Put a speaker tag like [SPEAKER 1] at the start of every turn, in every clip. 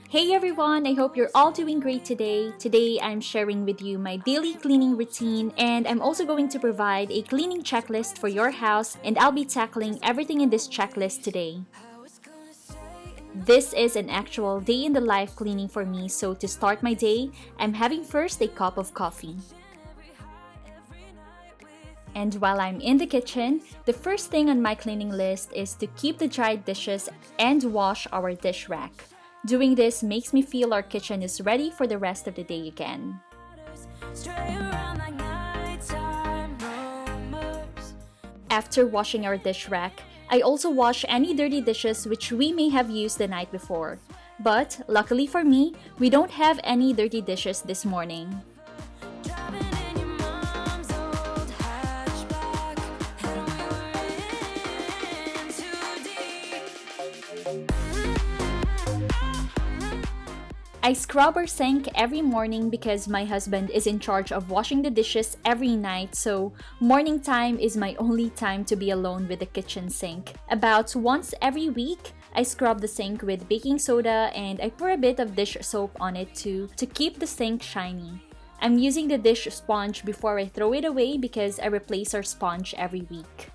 [SPEAKER 1] Hey everyone, I hope you're all doing great today. Today I'm sharing with you my daily cleaning routine, and I'm also going to provide a cleaning checklist for your house, and I'll be tackling everything in this checklist today. This is an actual day in the life cleaning for me, so to start my day, I'm having first a cup of coffee. And while I'm in the kitchen, the first thing on my cleaning list is to keep the dried dishes and wash our dish rack. Doing this makes me feel our kitchen is ready for the rest of the day again. After washing our dish rack, I also wash any dirty dishes which we may have used the night before. But luckily for me, we don't have any dirty dishes this morning. I scrub our sink every morning because my husband is in charge of washing the dishes every night, so morning time is my only time to be alone with the kitchen sink. About once every week, I scrub the sink with baking soda and I pour a bit of dish soap on it too to keep the sink shiny. I'm using the dish sponge before I throw it away because I replace our sponge every week.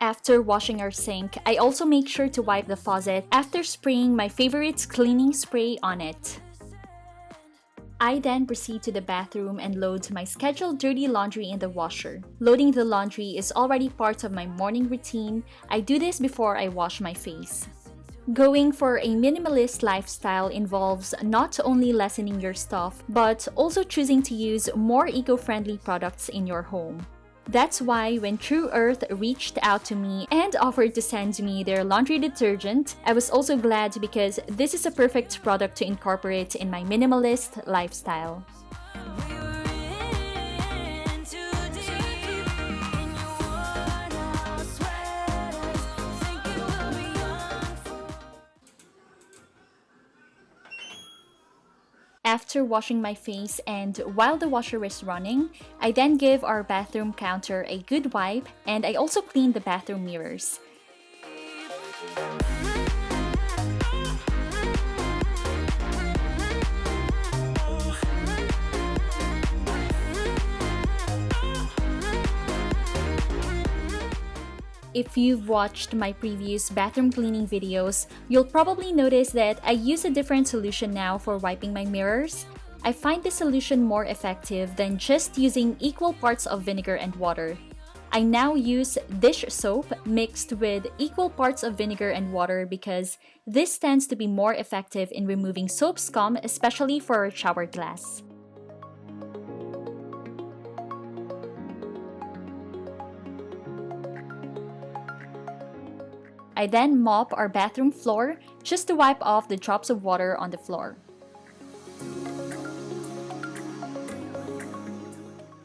[SPEAKER 1] After washing our sink, I also make sure to wipe the faucet after spraying my favorite cleaning spray on it. I then proceed to the bathroom and load my scheduled dirty laundry in the washer. Loading the laundry is already part of my morning routine. I do this before I wash my face. Going for a minimalist lifestyle involves not only lessening your stuff, but also choosing to use more eco-friendly products in your home. That's why when True Earth reached out to me and offered to send me their laundry detergent, I was also glad because this is a perfect product to incorporate in my minimalist lifestyle. After washing my face and while the washer is running, I then give our bathroom counter a good wipe and I also clean the bathroom mirrors. If you've watched my previous bathroom cleaning videos, you'll probably notice that I use a different solution now for wiping my mirrors. I find this solution more effective than just using equal parts of vinegar and water. I now use dish soap mixed with equal parts of vinegar and water because this tends to be more effective in removing soap scum, especially for a shower glass. I then mop our bathroom floor just to wipe off the drops of water on the floor.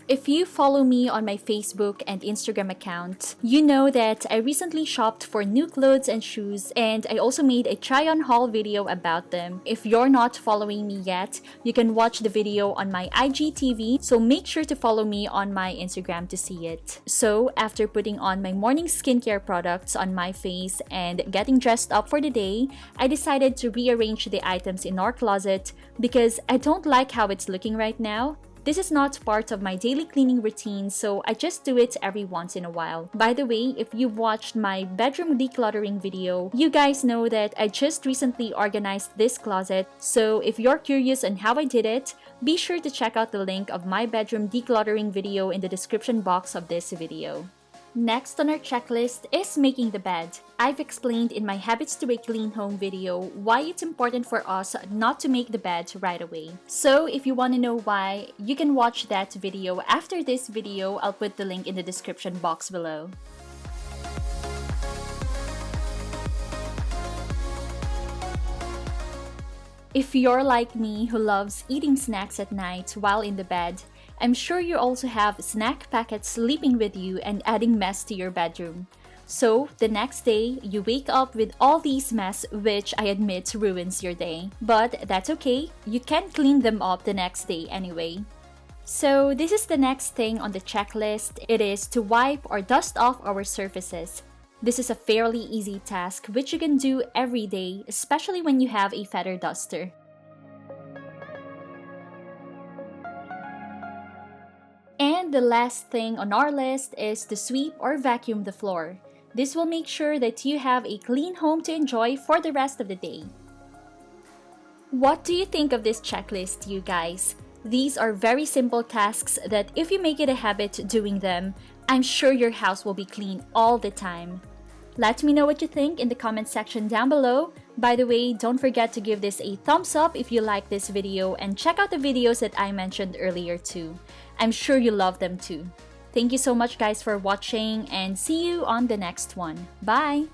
[SPEAKER 1] If you follow me on my Facebook and Instagram account, you know that I recently shopped for new clothes and shoes, and I also made a try-on haul video about them. If you're not following me yet, you can watch the video on my IGTV, so make sure to follow me on my Instagram to see it. So, after putting on my morning skincare products on my face and getting dressed up for the day, I decided to rearrange the items in our closet because I don't like how it's looking right now. This is not part of my daily cleaning routine, so I just do it every once in a while. By the way, if you've watched my bedroom decluttering video, you guys know that I just recently organized this closet, so if you're curious on how I did it, be sure to check out the link of my bedroom decluttering video in the description box of this video. Next on our checklist is making the bed. I've explained in my Habits to a Clean Home video why it's important for us not to make the bed right away. So if you want to know why, you can watch that video after this video. I'll put the link in the description box below. If you're like me who loves eating snacks at night while in the bed, I'm sure you also have snack packets sleeping with you and adding mess to your bedroom. So, the next day, you wake up with all these mess, which I admit ruins your day. But that's okay, you can clean them up the next day anyway. So this is the next thing on the checklist. It is to wipe or dust off our surfaces. This is a fairly easy task which you can do every day, especially when you have a feather duster. And the last thing on our list is to sweep or vacuum the floor. This will make sure that you have a clean home to enjoy for the rest of the day. What do you think of this checklist, you guys? These are very simple tasks that if you make it a habit doing them, I'm sure your house will be clean all the time. Let me know what you think in the comment section down below. By the way, don't forget to give this a thumbs up if you like this video and check out the videos that I mentioned earlier too. I'm sure you love them too. Thank you so much guys for watching and see you on the next one. Bye!